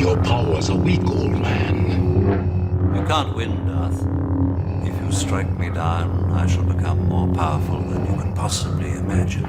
Your powers are weak, old man. You can't win, Darth. If you strike me down, I shall become more powerful than you can possibly imagine.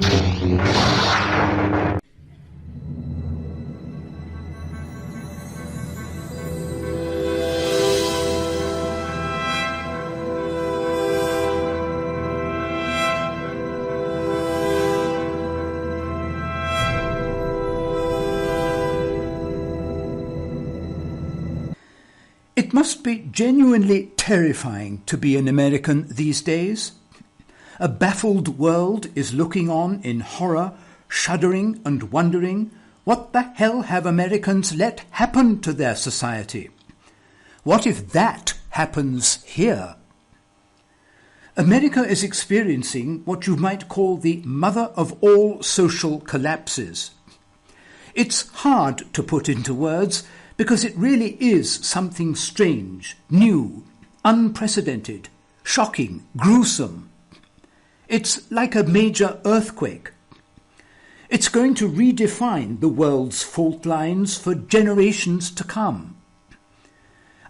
It must be genuinely terrifying to be an American these days. A baffled world is looking on in horror, shuddering and wondering, what the hell have Americans let happen to their society? What if that happens here? America is experiencing what you might call the mother of all social collapses. It's hard to put into words, because it really is something strange, new, unprecedented, shocking, gruesome. It's like a major earthquake. It's going to redefine the world's fault lines for generations to come.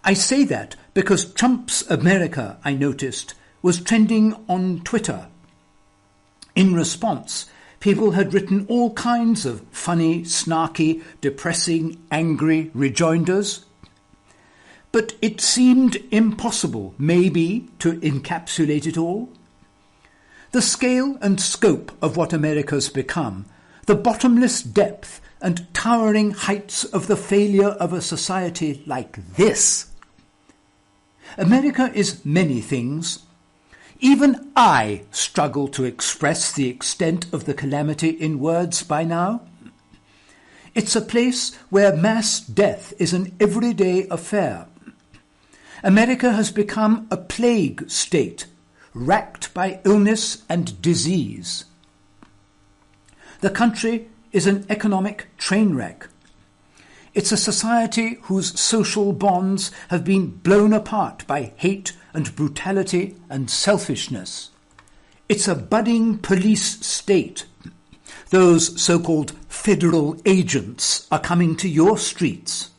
I say that because Trump's America, I noticed, was trending on Twitter. In response, people had written all kinds of funny, snarky, depressing, angry rejoinders. But it seemed impossible, maybe, to encapsulate it all. The scale and scope of what America's become, the bottomless depth and towering heights of the failure of a society like this. America is many things. Even I struggle to express the extent of the calamity in words by now. It's a place where mass death is an everyday affair. America has become a plague state, racked by illness and disease. The country is an economic train wreck. It's a society whose social bonds have been blown apart by hate and brutality and selfishness. It's a budding police state. Those so-called federal agents are coming to your streets.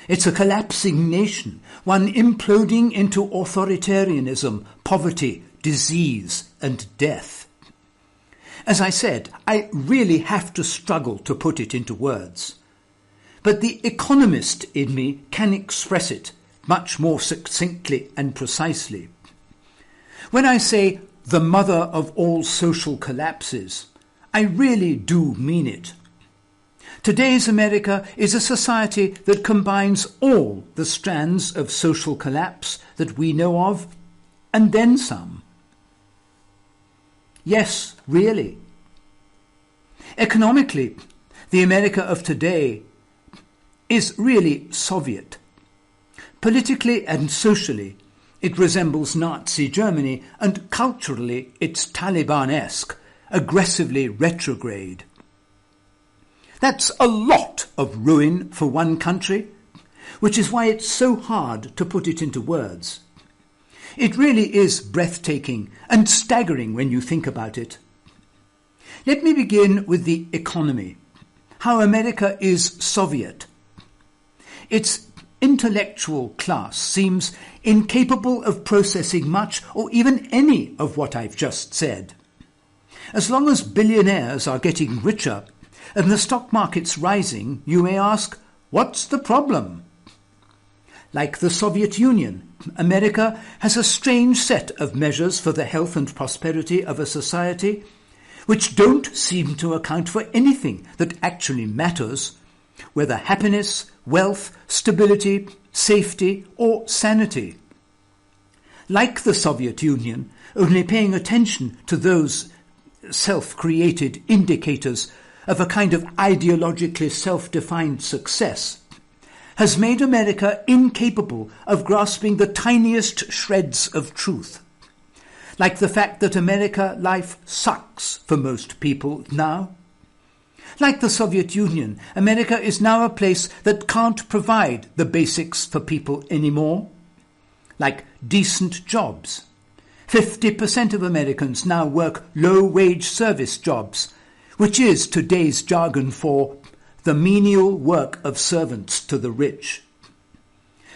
It's a collapsing nation, one imploding into authoritarianism, poverty, disease, and death. As I said, I really have to struggle to put it into words. But the economist in me can express it much more succinctly and precisely. When I say the mother of all social collapses, I really do mean it. Today's America is a society that combines all the strands of social collapse that we know of, and then some. Yes, really. Economically, the America of today is really Soviet. Politically and socially, it resembles Nazi Germany, and culturally it's Taliban-esque, aggressively retrograde. That's a lot of ruin for one country, which is why it's so hard to put it into words. It really is breathtaking and staggering when you think about it. Let me begin with the economy, how America is Soviet. Its intellectual class seems incapable of processing much or even any of what I've just said. As long as billionaires are getting richer and the stock market's rising, you may ask, what's the problem? Like the Soviet Union, America has a strange set of measures for the health and prosperity of a society which don't seem to account for anything that actually matters, whether happiness, wealth, stability, safety, or sanity. Like the Soviet Union, only paying attention to those self-created indicators of a kind of ideologically self-defined success has made America incapable of grasping the tiniest shreds of truth. Like the fact that America life sucks for most people now. Like the Soviet Union, America is now a place that can't provide the basics for people anymore. Like decent jobs. 50% of Americans now work low-wage service jobs, which is today's jargon for the menial work of servants to the rich.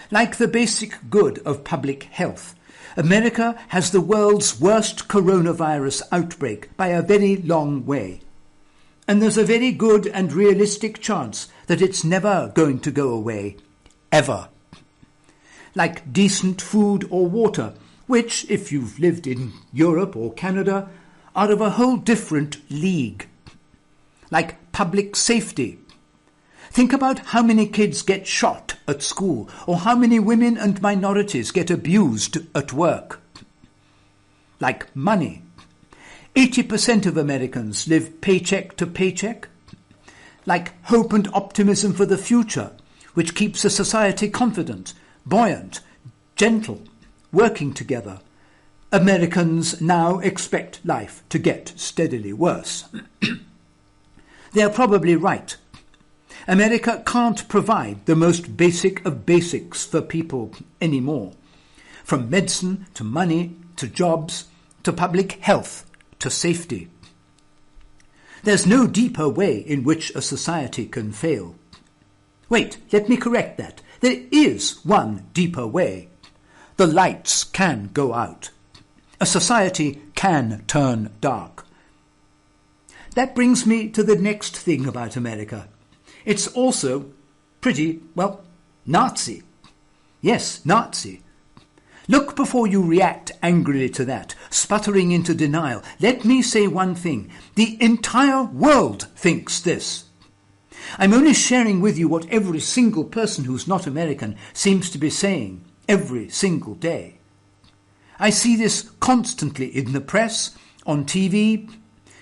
Like the basic good of public health, America has the world's worst coronavirus outbreak by a very long way. And there's a very good and realistic chance that it's never going to go away, ever. Like decent food or water, which, if you've lived in Europe or Canada, are of a whole different league. Like public safety. Think about how many kids get shot at school, or how many women and minorities get abused at work. Like money. 80% of Americans live paycheck to paycheck. Like hope and optimism for the future, which keeps a society confident, buoyant, gentle, working together. Americans now expect life to get steadily worse. They are probably right. America can't provide the most basic of basics for people anymore. From medicine to money to jobs to public health to safety. There's no deeper way in which a society can fail. Wait, let me correct that. There is one deeper way. The lights can go out. A society can turn dark. That brings me to the next thing about America. It's also pretty, well, Nazi. Yes, Nazi. Look before you react angrily to that, sputtering into denial. Let me say one thing. The entire world thinks this. I'm only sharing with you what every single person who's not American seems to be saying every single day. I see this constantly in the press, on TV,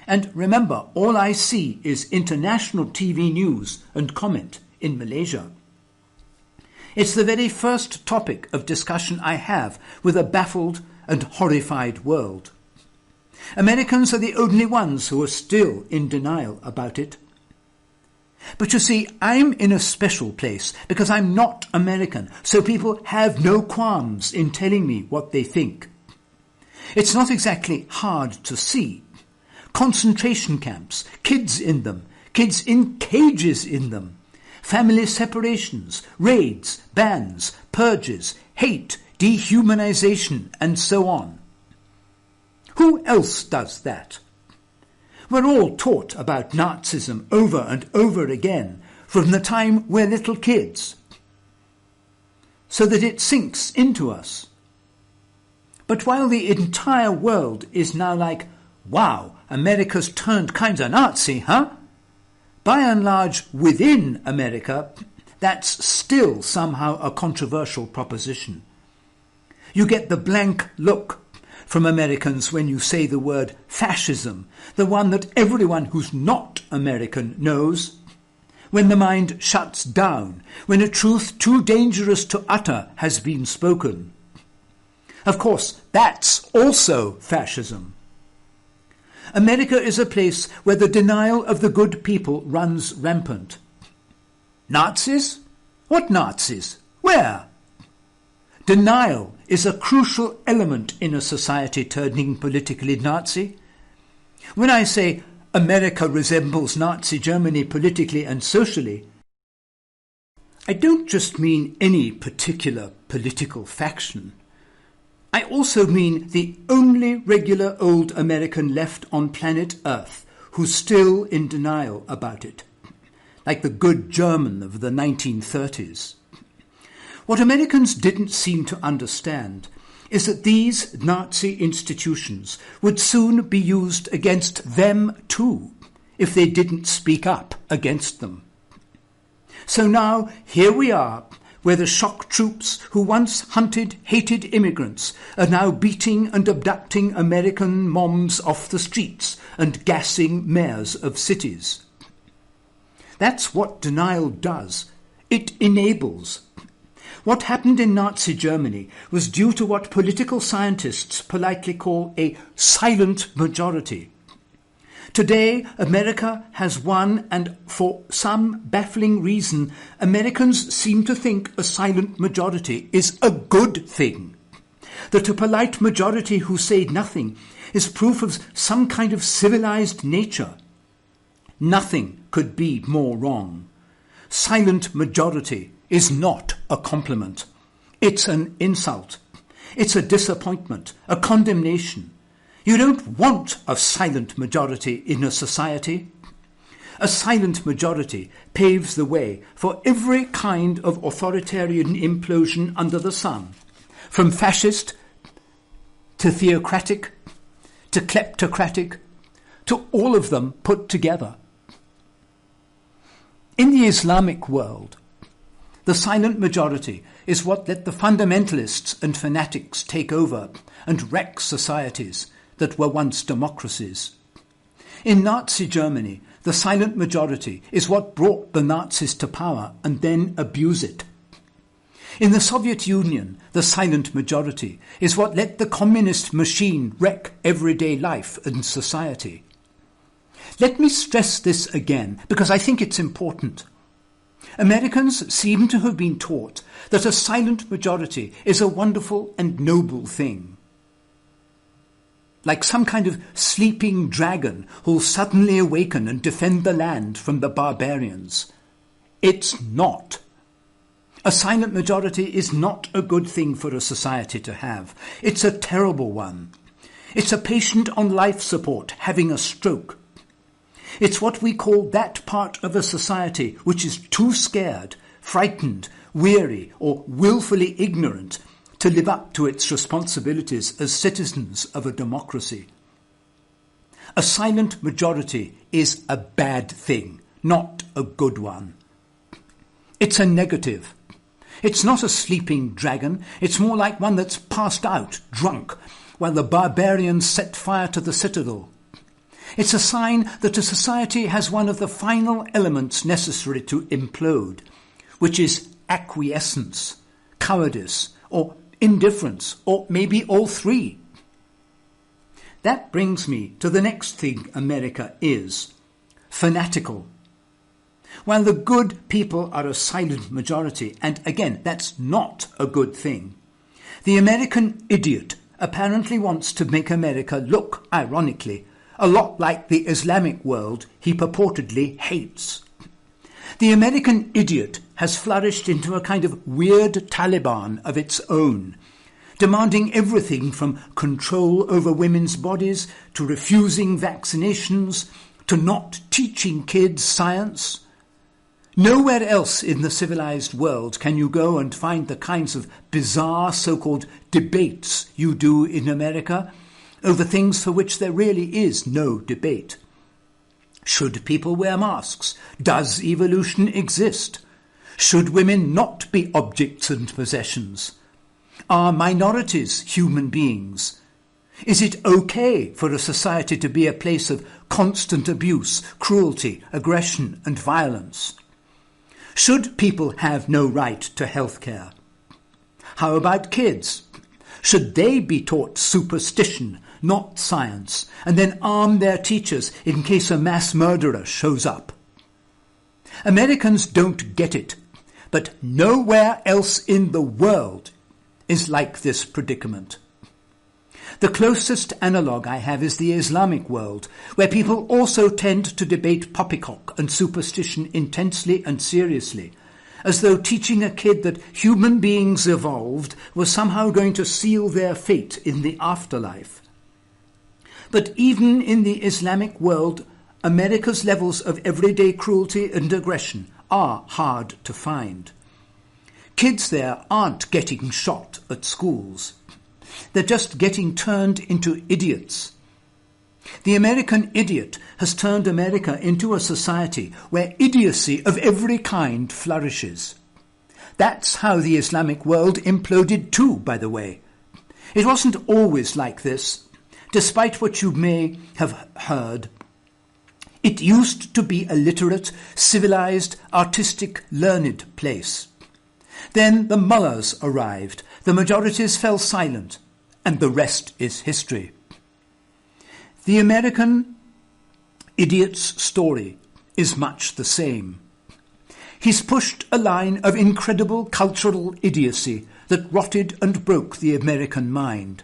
and remember, all I see is international TV news and comment in Malaysia. It's the very first topic of discussion I have with a baffled and horrified world. Americans are the only ones who are still in denial about it. But you see, I'm in a special place because I'm not American, so people have no qualms in telling me what they think. It's not exactly hard to see. Concentration camps, kids in them, kids in cages in them, family separations, raids, bans, purges, hate, dehumanization, and so on. Who else does that? We're all taught about Nazism over and over again from the time we're little kids, so that it sinks into us. But while the entire world is now like, wow, America's turned kind of Nazi, huh? By and large, within America, that's still somehow a controversial proposition. You get the blank look from Americans when you say the word fascism, the one that everyone who's not American knows. When the mind shuts down, when a truth too dangerous to utter has been spoken. Of course, that's also fascism. America is a place where the denial of the good people runs rampant. Nazis? What Nazis? Where? Denial is a crucial element in a society turning politically Nazi. When I say America resembles Nazi Germany politically and socially, I don't just mean any particular political faction. I also mean the only regular old American left on planet Earth who's still in denial about it, like the good German of the 1930s. What Americans didn't seem to understand is that these Nazi institutions would soon be used against them too, if they didn't speak up against them. So now, here we are, where the shock troops who once hunted, hated immigrants are now beating and abducting American moms off the streets and gassing mayors of cities. That's what denial does. It enables. What happened in Nazi Germany was due to what political scientists politely call a silent majority. Today, America has won, and for some baffling reason, Americans seem to think a silent majority is a good thing. That a polite majority who say nothing is proof of some kind of civilized nature. Nothing could be more wrong. silent majority is not a compliment. It's an insult. It's a disappointment, a condemnation. You don't want a silent majority in a society. A silent majority paves the way for every kind of authoritarian implosion under the sun, from fascist to theocratic to kleptocratic to all of them put together. In the Islamic world, the silent majority is what let the fundamentalists and fanatics take over and wreck societies that were once democracies. In Nazi Germany, the silent majority is what brought the Nazis to power and then abuse it. In the Soviet Union, the silent majority is what let the communist machine wreck everyday life and society. Let me stress this again, because I think it's important. Americans seem to have been taught that a silent majority is a wonderful and noble thing. Like some kind of sleeping dragon who'll suddenly awaken and defend the land from the barbarians. It's not. A silent majority is not a good thing for a society to have. It's a terrible one. It's a patient on life support having a stroke. It's what we call that part of a society which is too scared, frightened, weary, or willfully ignorant to live up to its responsibilities as citizens of a democracy. A silent majority is a bad thing, not a good one. It's a negative. It's not a sleeping dragon. It's more like one that's passed out, drunk, while the barbarians set fire to the citadel. It's a sign that a society has one of the final elements necessary to implode, which is acquiescence, cowardice, or indifference, or maybe all three. That brings me to the next thing America is: fanatical. While the good people are a silent majority, and again, that's not a good thing, the American idiot apparently wants to make America look, ironically, a lot like the Islamic world he purportedly hates. The American idiot has flourished into a kind of weird Taliban of its own, demanding everything from control over women's bodies to refusing vaccinations to not teaching kids science. Nowhere else in the civilized world can you go and find the kinds of bizarre so-called debates you do in America over things for which there really is no debate. Should people wear masks? Does evolution exist? Should women not be objects and possessions? Are minorities human beings? Is it okay for a society to be a place of constant abuse, cruelty, aggression and violence? Should people have no right to health care? How about kids? Should they be taught superstition, not science, and then arm their teachers in case a mass murderer shows up? Americans don't get it, but nowhere else in the world is like this predicament. The closest analogue I have is the Islamic world, where people also tend to debate poppycock and superstition intensely and seriously, as though teaching a kid that human beings evolved was somehow going to seal their fate in the afterlife. But even in the Islamic world, America's levels of everyday cruelty and aggression are hard to find. Kids there aren't getting shot at schools. They're just getting turned into idiots. The American idiot has turned America into a society where idiocy of every kind flourishes. That's how the Islamic world imploded too, by the way. It wasn't always like this, despite what you may have heard. It used to be a literate, civilized, artistic, learned place. Then the mullahs arrived, the majorities fell silent, and the rest is history. The American idiot's story is much the same. He's pushed a line of incredible cultural idiocy that rotted and broke the American mind.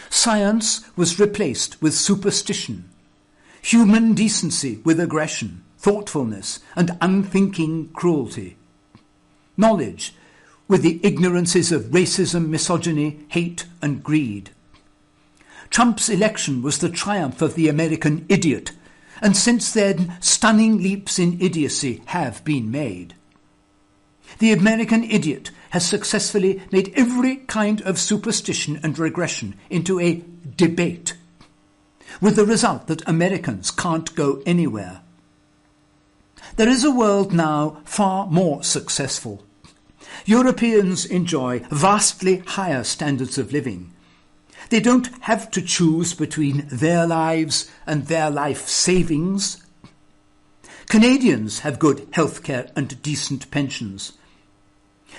Science was replaced with superstition, human decency with aggression, thoughtfulness, and unthinking cruelty. Knowledge, with the ignorances of racism, misogyny, hate, and greed. Trump's election was the triumph of the American idiot, and since then stunning leaps in idiocy have been made. The American idiot has successfully made every kind of superstition and regression into a debate, with the result that Americans can't go anywhere. There is a world now far more successful. Europeans enjoy vastly higher standards of living. They don't have to choose between their lives and their life savings. Canadians have good healthcare and decent pensions.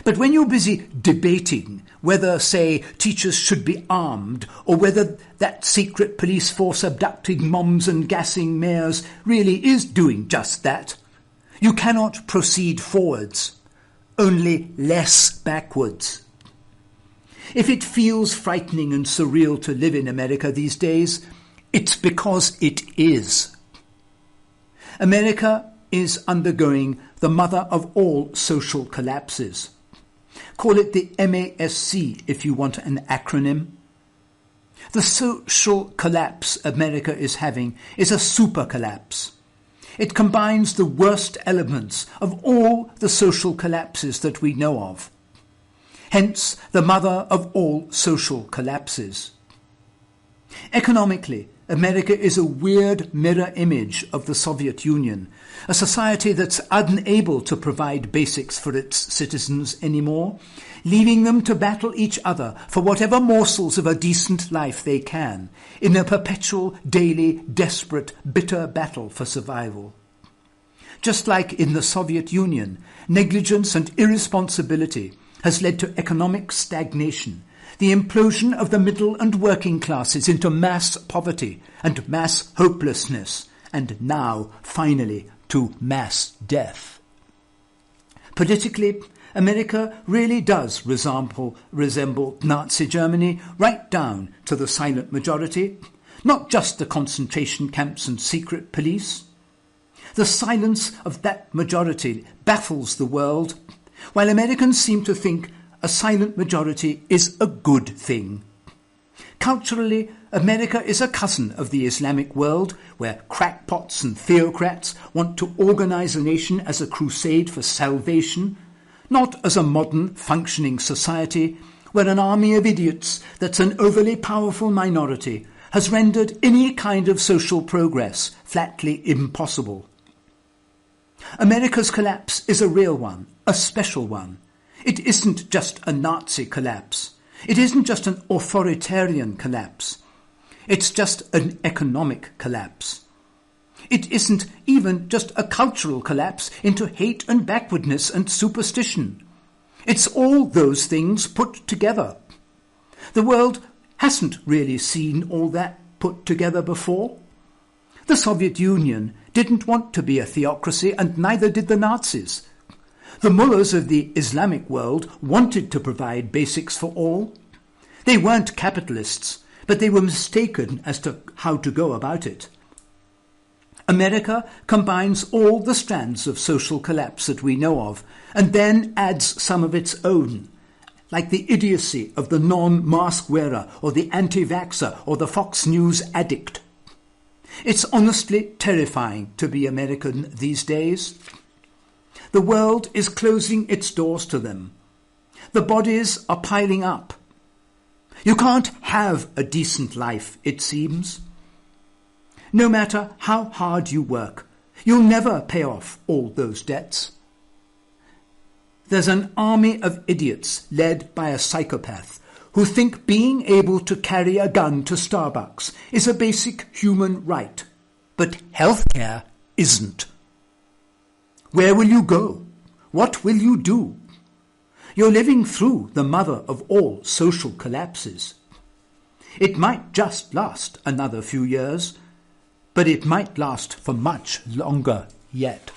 But when you're busy debating whether, say, teachers should be armed or whether that secret police force abducting moms and gassing mayors really is doing just that, you cannot proceed forwards, only less backwards. If it feels frightening and surreal to live in America these days, it's because it is. America is undergoing the mother of all social collapses. Call it the MASC if you want an acronym. The social collapse America is having is a super collapse. It combines the worst elements of all the social collapses that we know of. Hence, the mother of all social collapses. Economically, America is a weird mirror image of the Soviet Union, a society that's unable to provide basics for its citizens anymore, leaving them to battle each other for whatever morsels of a decent life they can, in a perpetual, daily, desperate, bitter battle for survival. Just like in the Soviet Union, negligence and irresponsibility has led to economic stagnation, the implosion of the middle and working classes into mass poverty and mass hopelessness, and now, finally, to mass death. Politically, America really does resemble Nazi Germany right down to the silent majority, not just the concentration camps and secret police. The silence of that majority baffles the world, while Americans seem to think a silent majority is a good thing. Culturally, America is a cousin of the Islamic world, where crackpots and theocrats want to organize a nation as a crusade for salvation, not as a modern, functioning society where an army of idiots that's an overly powerful minority has rendered any kind of social progress flatly impossible. America's collapse is a real one, a special one. It isn't just a Nazi collapse. It isn't just an authoritarian collapse. It's just an economic collapse. It isn't even just a cultural collapse into hate and backwardness and superstition. It's all those things put together. The world hasn't really seen all that put together before. The Soviet Union didn't want to be a theocracy, and neither did the Nazis. The mullahs of the Islamic world wanted to provide basics for all. They weren't capitalists, but they were mistaken as to how to go about it. America combines all the strands of social collapse that we know of, and then adds some of its own, like the idiocy of the non-mask wearer or the anti-vaxxer or the Fox News addict. It's honestly terrifying to be American these days. The world is closing its doors to them. The bodies are piling up. You can't have a decent life, it seems. No matter how hard you work, you'll never pay off all those debts. There's an army of idiots led by a psychopath who think being able to carry a gun to Starbucks is a basic human right, but healthcare isn't. Where will you go? What will you do? You're living through the mother of all social collapses. It might just last another few years, but it might last for much longer yet.